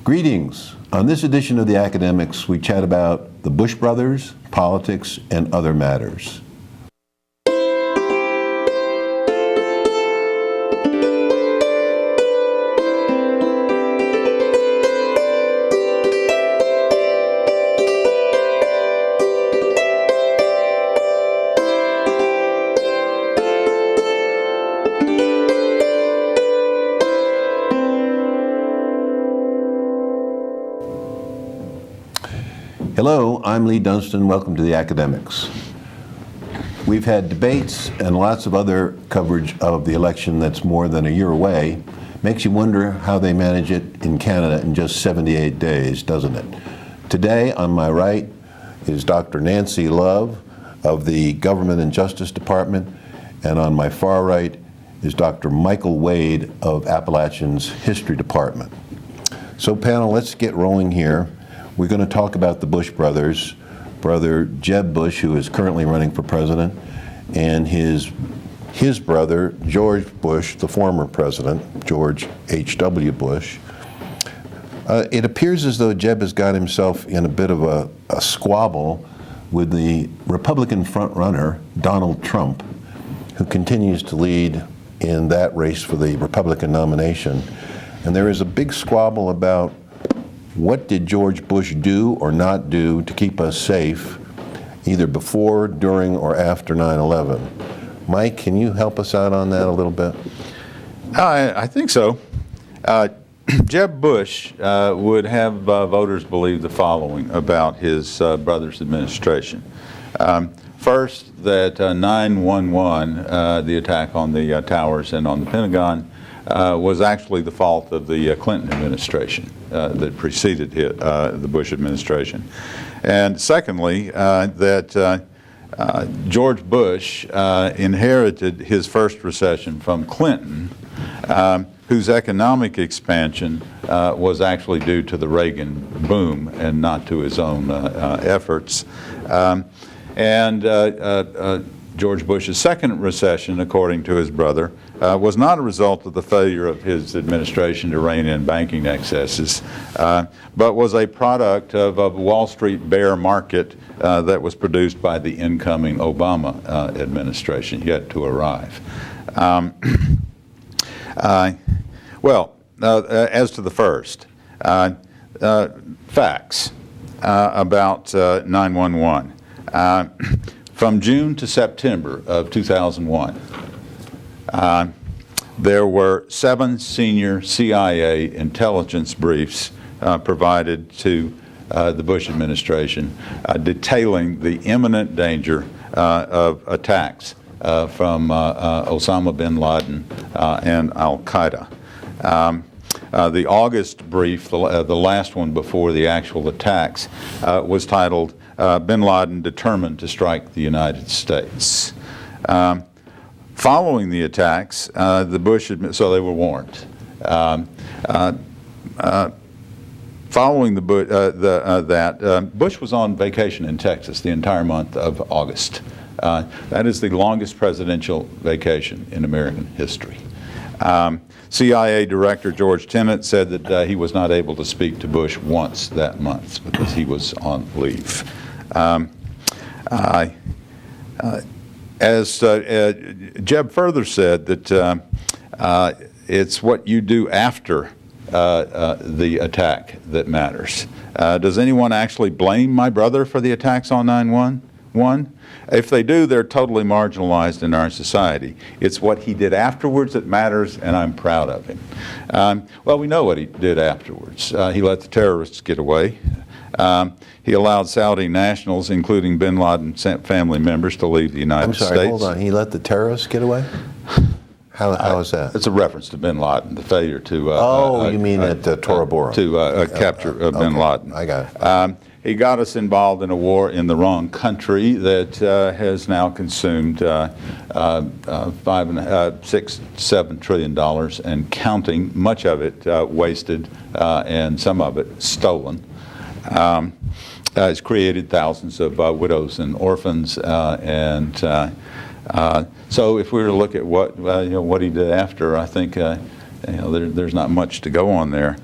Greetings. On this edition of the Academics, we chat about the Bush brothers, politics, and other matters. Hello, I'm Leigh Dunston. Welcome to the Academics. We've had debates and lots of other coverage of the election that's more than a year away. Makes you wonder how they manage it in Canada in just 78 days, doesn't it? Today, on my right, is Dr. Nancy Love of the Government and Justice Department, and on my far right is Dr. Michael Wade of Appalachian's History Department. So panel, let's get rolling here. We're going to talk about the Bush brothers, brother Jeb Bush, who is currently running for president, and his brother, George Bush, the former president, George H.W. Bush. It appears as though Jeb has got himself in a bit of a squabble with the Republican frontrunner, Donald Trump, who continues to lead in that race for the Republican nomination. And there is a big squabble about what did George Bush do or not do to keep us safe, either before, during, or after 9/11? Mike, can you help us out on that a little bit? I think so. Jeb Bush would have voters believe the following about his brother's administration. First, that 9/11, the attack on the towers and on the Pentagon, was actually the fault of the Clinton administration that preceded the Bush administration. And secondly, that George Bush inherited his first recession from Clinton, whose economic expansion was actually due to the Reagan boom and not to his own efforts. George Bush's second recession, according to his brother, was not a result of the failure of his administration to rein in banking excesses, but was a product of a Wall Street bear market that was produced by the incoming Obama administration, yet to arrive. As to the first, facts about 9/11. From June to September of 2001, there were 7 senior CIA intelligence briefs provided to the Bush administration detailing the imminent danger of attacks from Osama bin Laden and Al-Qaeda. The August brief, the last one before the actual attacks, was titled Bin Laden Determined to Strike the United States. Following the attacks, the Bush so they were warned. Following Bush was on vacation in Texas the entire month of August. That is the longest presidential vacation in American history. CIA Director George Tenet said that he was not able to speak to Bush once that month because he was on leave. As Jeb further said, that it's what you do after the attack that matters. Does anyone actually blame my brother for the attacks on 9/11? If they do, they're totally marginalized in our society. It's what he did afterwards that matters, and I'm proud of him. Well, we know what he did afterwards. He let the terrorists get away. He allowed Saudi nationals, including bin Laden family members, to leave the United States. I'm sorry, hold on. He let the terrorists get away? How is that? It's a reference to bin Laden, the failure to... you mean at Tora Bora? To capture bin Laden. I got it. He got us involved in a war in the wrong country that has now consumed $5.5–6–7 trillion and counting, much of it wasted and some of it stolen. It's created thousands of widows and orphans, so if we were to look at what he did after, I think there's not much to go on there.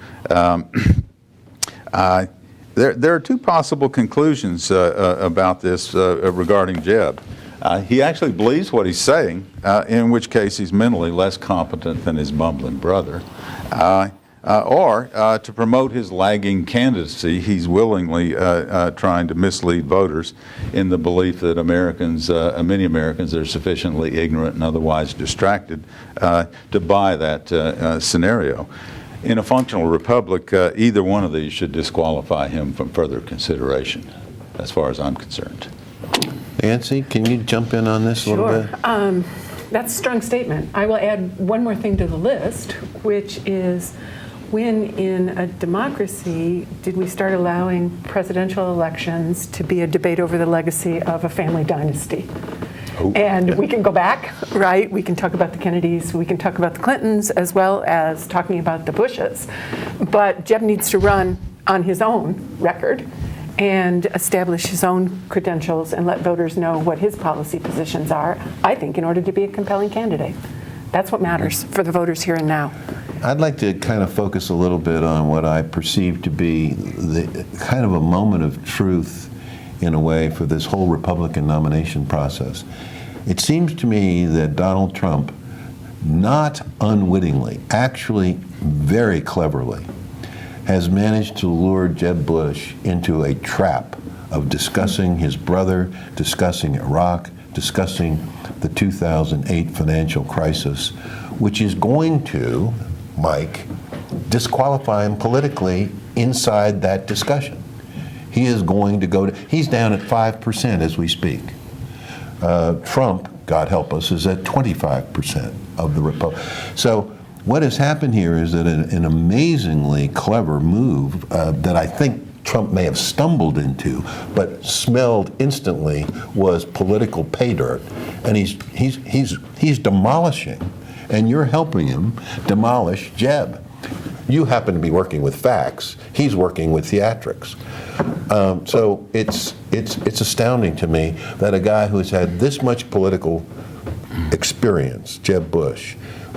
There are two possible conclusions about this regarding Jeb. He actually believes what he's saying, in which case he's mentally less competent than his bumbling brother. Or to promote his lagging candidacy, he's willingly trying to mislead voters in the belief that many Americans are sufficiently ignorant and otherwise distracted to buy that scenario. In a functional republic, either one of these should disqualify him from further consideration, as far as I'm concerned. Nancy, can you jump in on this a little bit? That's a strong statement. I will add one more thing to the list, which is, when in a democracy did we start allowing presidential elections to be a debate over the legacy of a family dynasty? Oh. And we can go back, right? We can talk about the Kennedys, we can talk about the Clintons, as well as talking about the Bushes. But Jeb needs to run on his own record and establish his own credentials and let voters know what his policy positions are, I think, in order to be a compelling candidate. That's what matters for the voters here and now. I'd like to kind of focus a little bit on what I perceive to be the kind of a moment of truth, in a way, for this whole Republican nomination process. It seems to me that Donald Trump, not unwittingly, actually very cleverly, has managed to lure Jeb Bush into a trap of discussing his brother, discussing Iraq, discussing the 2008 financial crisis, which is going to, Mike, disqualify him politically inside that discussion. He is going to go to, he's down at 5% as we speak. Trump, God help us, is at 25% of the Republic. So what has happened here is that an amazingly clever move that I think Trump may have stumbled into, but smelled instantly, was political pay dirt, and he's demolishing, and you're helping him demolish Jeb. You happen to be working with facts. He's working with theatrics. So it's astounding to me that a guy who's had this much political experience, Jeb Bush,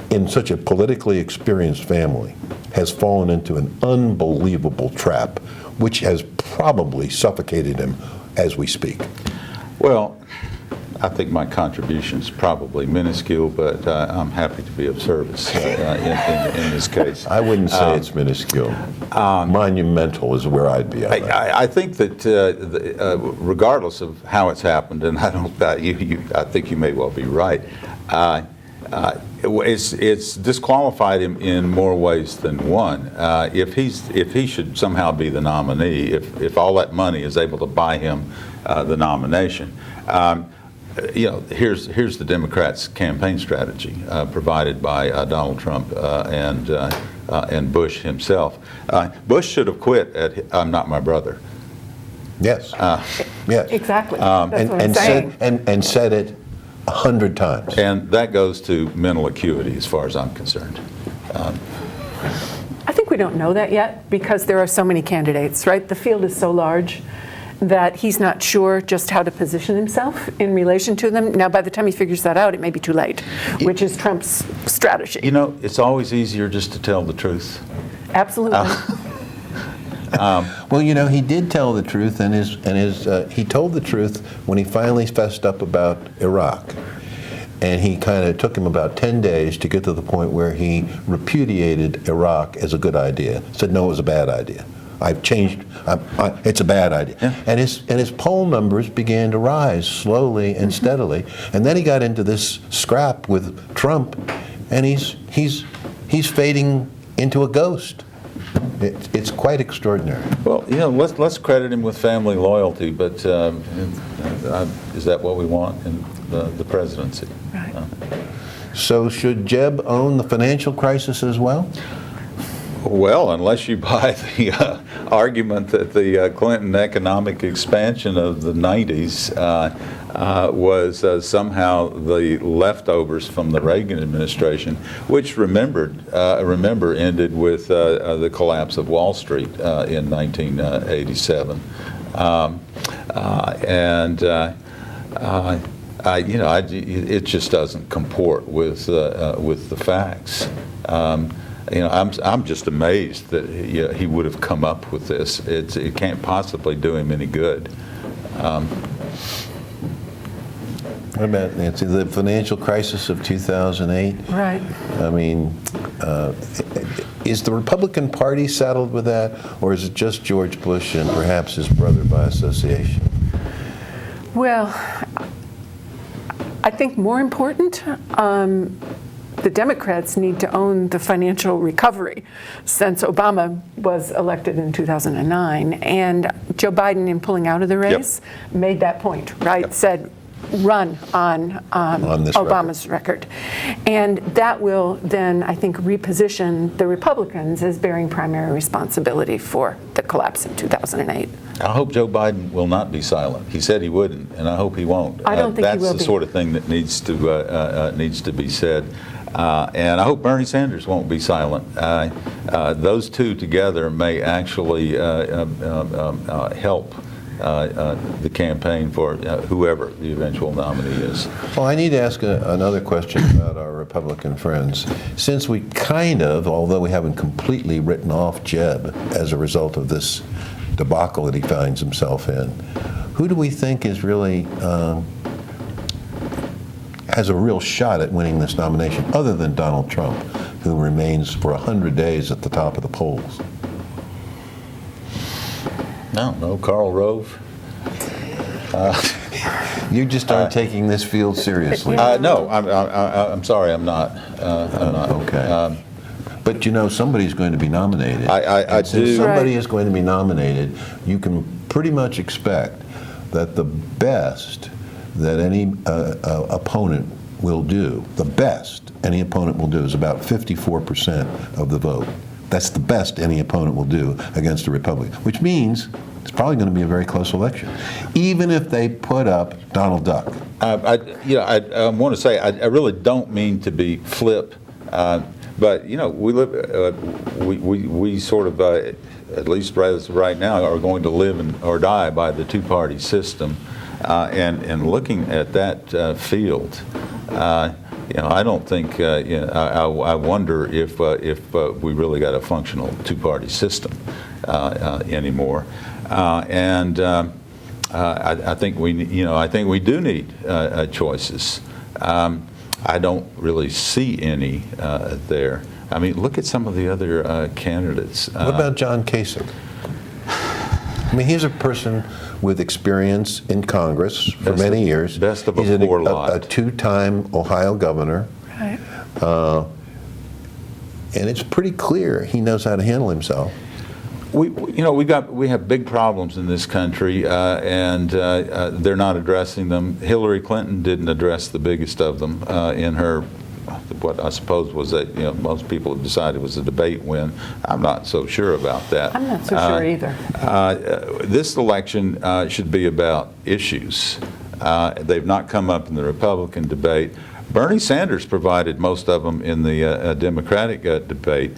in such a politically experienced family, has fallen into an unbelievable trap, which has probably suffocated him as we speak. Well, I think my contribution is probably minuscule, but I'm happy to be of service in this case. I wouldn't say it's minuscule. Monumental is where I'd be on that. I think that regardless of how it's happened, and I think you may well be right, it's disqualified him in more ways than one. If he should somehow be the nominee, if all that money is able to buy him the nomination, here's the Democrats' campaign strategy provided by Donald Trump and Bush himself. Bush should have quit at "I'm not my brother." Yes. Yes. Exactly. That's what I'm saying. And said it 100 times. And that goes to mental acuity, as far as I'm concerned. I think we don't know that yet because there are so many candidates, right? The field is so large that he's not sure just how to position himself in relation to them. Now, by the time he figures that out, it may be too late, which is Trump's strategy. You know, it's always easier just to tell the truth. Absolutely. Well, you know, he did tell the truth, and he told the truth when he finally fessed up about Iraq. And he kind of took him about 10 days to get to the point where he repudiated Iraq as a good idea. Said, no, it was a bad idea. I've changed, it's a bad idea. Yeah. And his poll numbers began to rise slowly and steadily. And then he got into this scrap with Trump, and he's fading into a ghost. It's quite extraordinary. Well, you know, let's credit him with family loyalty, but is that what we want in the presidency? Right. So should Jeb own the financial crisis as well? Well, unless you buy the argument that the Clinton economic expansion of the 90s was somehow the leftovers from the Reagan administration, which remember ended with the collapse of Wall Street in 1987, it just doesn't comport with the facts. I'm just amazed that he would have come up with this. It can't possibly do him any good. What about, Nancy, the financial crisis of 2008? Right. I mean, is the Republican Party saddled with that, or is it just George Bush and perhaps his brother by association? Well, I think more important, the Democrats need to own the financial recovery since Obama was elected in 2009. And Joe Biden, in pulling out of the race, made that point, right? Yep. Said, run on this Obama's record. And that will then, I think, reposition the Republicans as bearing primary responsibility for the collapse in 2008. I hope Joe Biden will not be silent. He said he wouldn't, and I hope he won't. I don't think he will That's the be. sort of thing that needs to be said. And I hope Bernie Sanders won't be silent. Those two together may actually help the campaign for whoever the eventual nominee is. Well, I need to ask another question about our Republican friends. Since we kind of, although we haven't completely written off Jeb as a result of this debacle that he finds himself in, who do we think is really has a real shot at winning this nomination, other than Donald Trump, who remains for 100 days at the top of the polls? No, Karl Rove. You just aren't taking this field seriously. No, I'm sorry, I'm not. I'm not. Okay. But somebody's going to be nominated. I And since do. somebody Right. is going to be nominated, you can pretty much expect that the best that any opponent will do, the best any opponent will do is about 54% of the vote. That's the best any opponent will do against a Republican, which means it's probably going to be a very close election, even if they put up Donald Duck. I want to say I really don't mean to be flip, but we live, we sort of, at least right now, are going to live or die by the two-party system, and looking at that field. I don't think. I wonder if we really got a functional two-party system anymore, and I think we do need choices. I don't really see any there. I mean, look at some of the other candidates. What about John Kasich? I mean, he's a person with experience in Congress for many years. Best of a He's poor lot. a two-time Ohio governor. Right. And it's pretty clear he knows how to handle himself. We have big problems in this country, and they're not addressing them. Hillary Clinton didn't address the biggest of them in her, what I suppose was most people have decided was a debate win. I'm not so sure about that. I'm not so sure either. This election should be about issues. They've not come up in the Republican debate. Bernie Sanders provided most of them in the Democratic debate.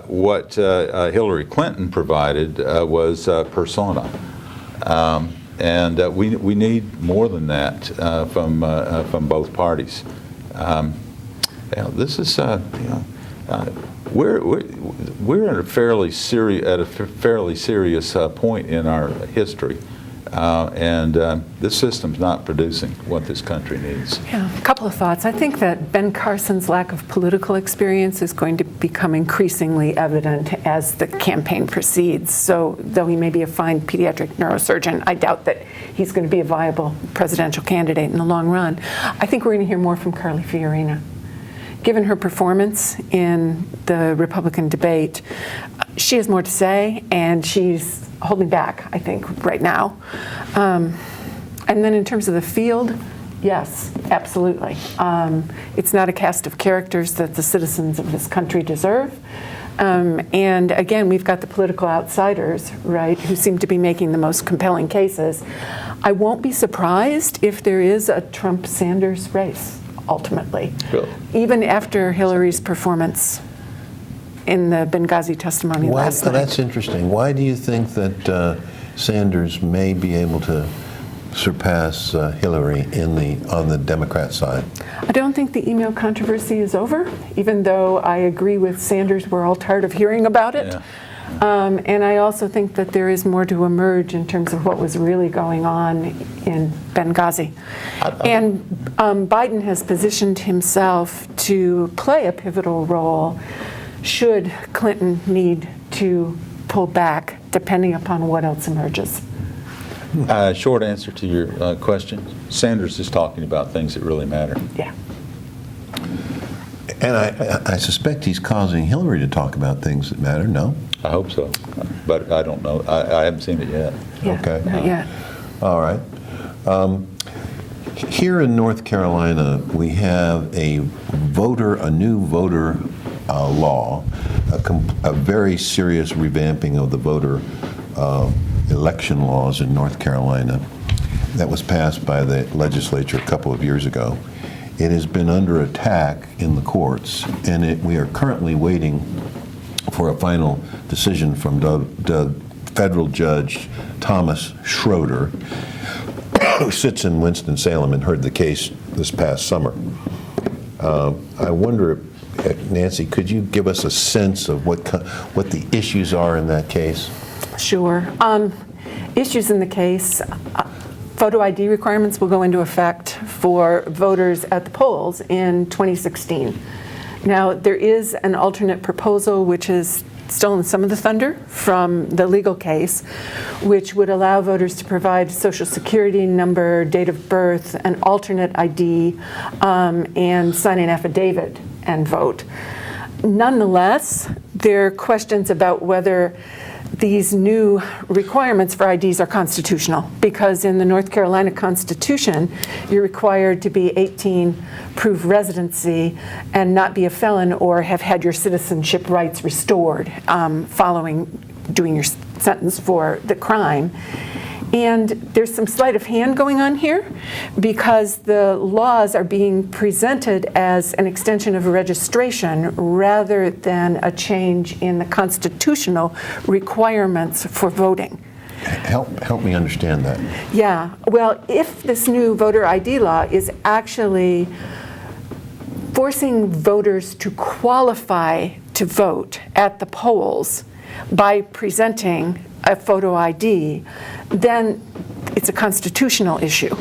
What Hillary Clinton provided was persona. And we need more than that from both parties. This is we're at a fairly serious point in our history, and this system's not producing what this country needs. Yeah, a couple of thoughts. I think that Ben Carson's lack of political experience is going to become increasingly evident as the campaign proceeds. So though he may be a fine pediatric neurosurgeon, I doubt that he's going to be a viable presidential candidate in the long run. I think we're going to hear more from Carly Fiorina. Given her performance in the Republican debate, she has more to say, and she's holding back, I think, right now. And then in terms of the field, yes, absolutely. It's not a cast of characters that the citizens of this country deserve. And again, we've got the political outsiders, right, who seem to be making the most compelling cases. I won't be surprised if there is a Trump-Sanders race, ultimately, Really? even after Hillary's performance in the Benghazi testimony last night. That's interesting. Why do you think that Sanders may be able to surpass Hillary on the Democrat side? I don't think the email controversy is over, even though I agree with Sanders, we're all tired of hearing about it. Yeah. And I also think that there is more to emerge in terms of what was really going on in Benghazi. And Biden has positioned himself to play a pivotal role should Clinton need to pull back, depending upon what else emerges. Short answer to your question, Sanders is talking about things that really matter. Yeah. And I suspect he's causing Hillary to talk about things that matter, no? I hope so, but I don't know. I haven't seen it yet. Yeah, Okay. not yet. All right. Here in North Carolina, we have a new voter law, a very serious revamping of the voter election laws in North Carolina that was passed by the legislature a couple of years ago. It has been under attack in the courts, and we are currently waiting for a final decision from the federal judge Thomas Schroeder, who sits in Winston-Salem and heard the case this past summer. I wonder, Nancy, could you give us a sense of what the issues are in that case? Sure. Issues in the case, photo ID requirements will go into effect for voters at the polls in 2016. Now, there is an alternate proposal which is stolen some of the thunder from the legal case, which would allow voters to provide social security number, date of birth, an alternate ID, and sign an affidavit and vote. Nonetheless, there are questions about whether these new requirements for IDs are constitutional, because in the North Carolina Constitution, you're required to be 18, prove residency, and not be a felon or have had your citizenship rights restored following doing your sentence for the crime. And there's some sleight of hand going on here because the laws are being presented as an extension of registration rather than a change in the constitutional requirements for voting. Help me understand that. Yeah, well, if this new voter ID law is actually forcing voters to qualify to vote at the polls by presenting a photo ID, then it's a constitutional issue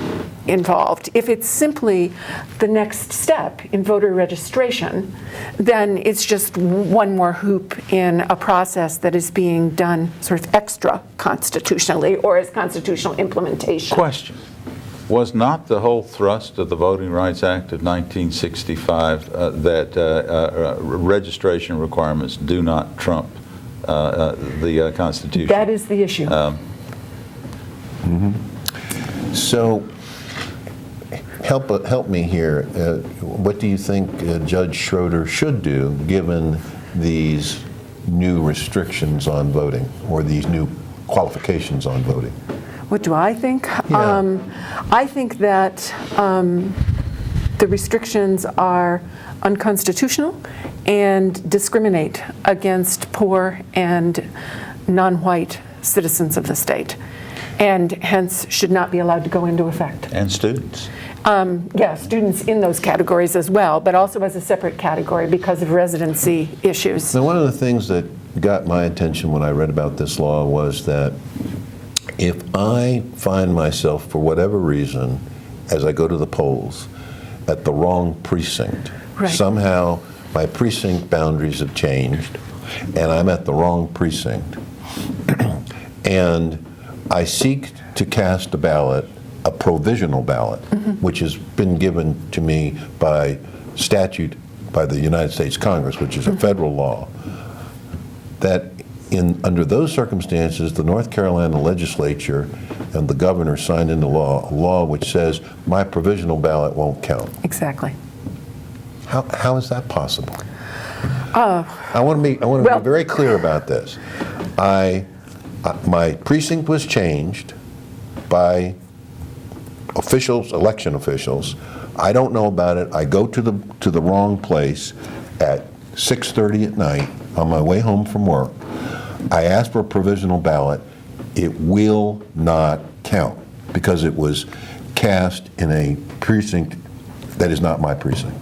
involved. If it's simply the next step in voter registration, then it's just one more hoop in a process that is being done sort of extra constitutionally or as constitutional implementation. Question. Was not the whole thrust of the Voting Rights Act of 1965 that registration requirements do not trump the Constitution? That is the issue. So, help me here. What do you think Judge Schroeder should do given these new restrictions on voting or these new qualifications on voting? What do I think? Yeah. I think that the restrictions are unconstitutional and discriminate against poor and non-white citizens of the state, and hence should not be allowed to go into effect. And students. Yeah, students in those categories as well, but also as a separate category because of residency issues. Now, one of the things that got my attention when I read about this law was that if I find myself, for whatever reason, as I go to the polls, at the wrong precinct, Right. somehow my precinct boundaries have changed, and I'm at the wrong precinct, and I seek to cast a ballot, a provisional ballot, which has been given to me by statute by the United States Congress, which is a federal law, that under those circumstances, the North Carolina legislature and the governor signed into law a law which says my provisional ballot won't count. Exactly. How is that possible? I want to be very clear about this. My precinct was changed by officials, election officials. I don't know about it. I go to the wrong place at 6:30 at night on my way home from work. I ask for a provisional ballot. It will not count. because it was cast in a precinct that is not my precinct.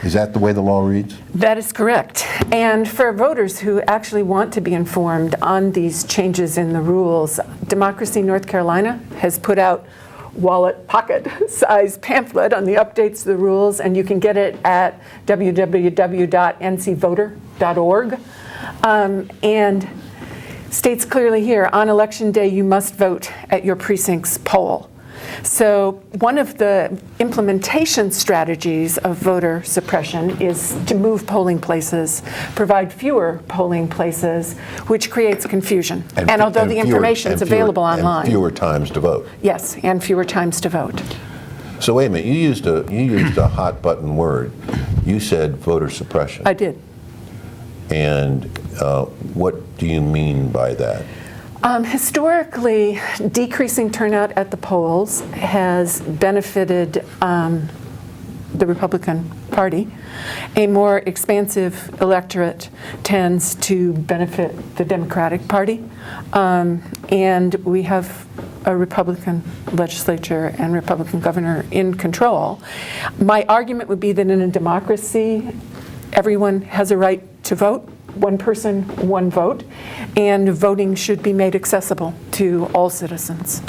Is that the way the law reads? That is correct. And for voters who actually want to be informed on these changes in the rules, Democracy North Carolina has put out wallet pocket size pamphlet on the updates to the rules, and you can get it at www.ncvoter.org. And states clearly here, on election day, you must vote at your precinct's poll. So one of the implementation strategies of voter suppression is to move polling places, provide fewer polling places, which creates confusion. And although the information is available online. And fewer times to vote. Yes, and fewer times to vote. So wait a minute, you used a hot button word. You said voter suppression. I did. And what do you mean by that? Historically, decreasing turnout at the polls has benefited the Republican Party. A more expansive electorate tends to benefit the Democratic Party. And we have a Republican legislature and Republican governor in control. My argument would be that in a democracy, everyone has a right to vote. One person, one vote, and voting should be made accessible to all citizens.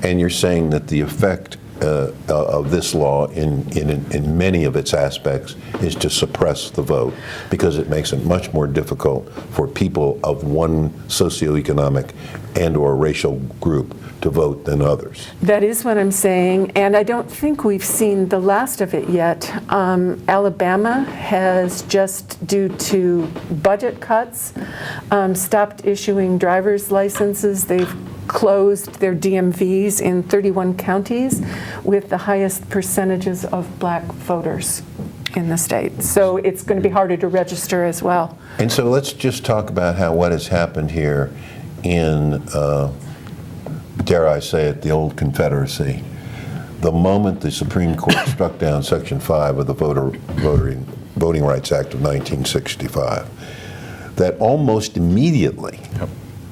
And you're saying that the effect of this law in many of its aspects is to suppress the vote because it makes it much more difficult for people of one socioeconomic and or racial group to vote than others. That is what I'm saying, and I don't think we've seen the last of it yet. Alabama has, just due to budget cuts, stopped issuing driver's licenses. They've closed their DMVs in 31 counties with the highest percentages of black voters in the state. So it's going to be harder to register as well. And so let's just talk about what has happened here in dare I say it, the old Confederacy. The moment the Supreme Court struck down Section 5 of the Voting Rights Act of 1965, that almost immediately,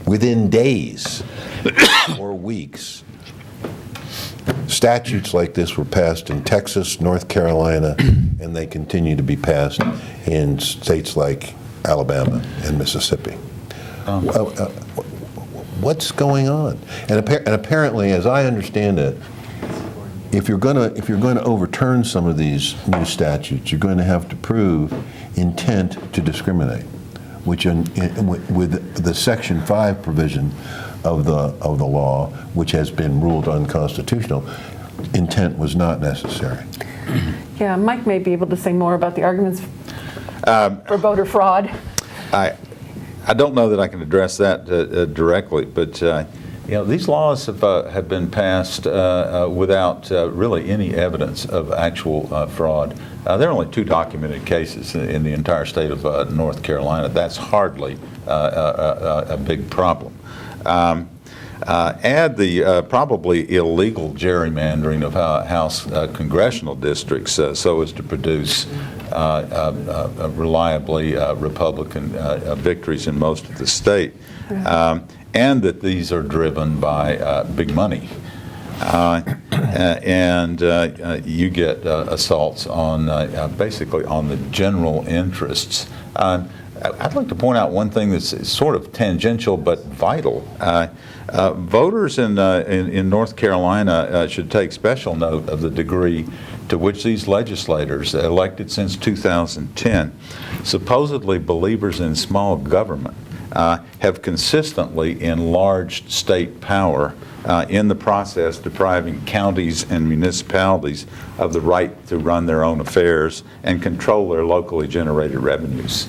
within days or weeks, statutes like this were passed in Texas, North Carolina, and they continue to be passed in states like Alabama and Mississippi. What's going on? And apparently, as I understand it, if you're going to overturn some of these new statutes, you're going to have to prove intent to discriminate, which with the Section 5 provision of the law, which has been ruled unconstitutional, intent was not necessary. Yeah, Mike may be able to say more about the arguments for voter fraud. I don't know that I can address that directly, but these laws have been passed without really any evidence of actual fraud. There are only 2 documented cases in the entire state of North Carolina. That's hardly a big problem. Add the probably illegal gerrymandering of House congressional districts so as to produce reliably Republican victories in most of the state, and that these are driven by big money. And you get assaults on basically on the general interests. I'd like to point out one thing that's sort of tangential but vital. Voters in North Carolina should take special note of the degree to which these legislators, elected since 2010, supposedly believers in small government, have consistently enlarged state power in the process, depriving counties and municipalities of the right to run their own affairs and control their locally generated revenues.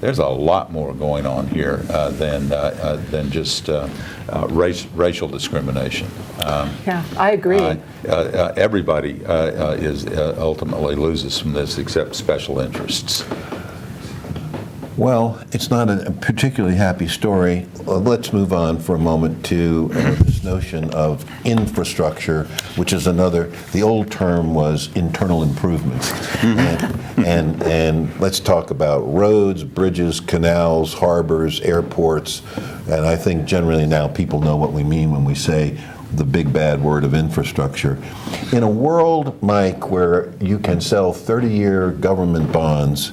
There's a lot more going on here than just racial discrimination. Yeah, I agree. Everybody ultimately loses from this except special interests. Well, it's not a particularly happy story. Let's move on for a moment to this notion of infrastructure, which is the old term was internal improvements. And let's talk about roads, bridges, canals, harbors, airports. And I think generally now people know what we mean when we say the big bad word of infrastructure. In a world, Mike, where you can sell 30-year government bonds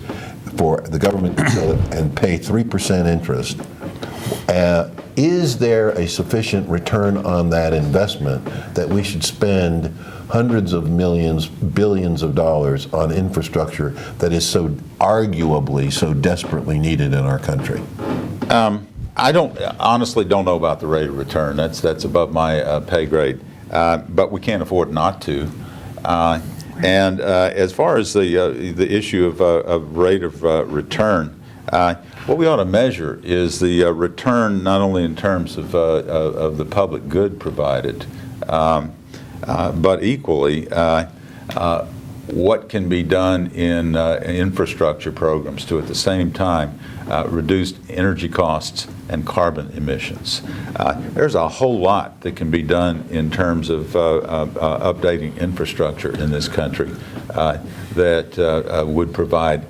for the government to sell it and pay 3% interest, is there a sufficient return on that investment that we should spend hundreds of millions, billions of dollars on infrastructure that is so arguably so desperately needed in our country? I honestly don't know about the rate of return. That's above my pay grade, but we can't afford not to. And as far as the issue of rate of return, what we ought to measure is the return not only in terms of the public good provided, but equally what can be done in infrastructure programs to at the same time reduce energy costs and carbon emissions. There's a whole lot that can be done in terms of updating infrastructure in this country that would provide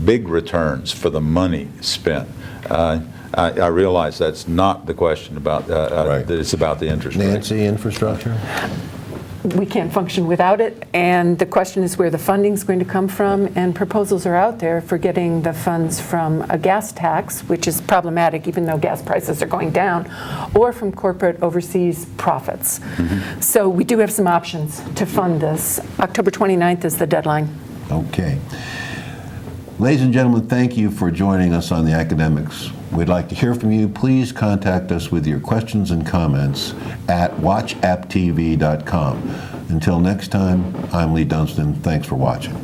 big returns for the money spent. I realize that's not the question about Right. that it's about the interest rate. Nancy, infrastructure? We can't function without it, and the question is where the funding's going to come from, and proposals are out there for getting the funds from a gas tax, which is problematic even though gas prices are going down, or from corporate overseas profits. So we do have some options to fund this. October 29th is the deadline. Okay. Ladies and gentlemen, thank you for joining us on the Academics. We'd like to hear from you. Please contact us with your questions and comments at watchapptv.com. Until next time, I'm Leigh Dunston. Thanks for watching.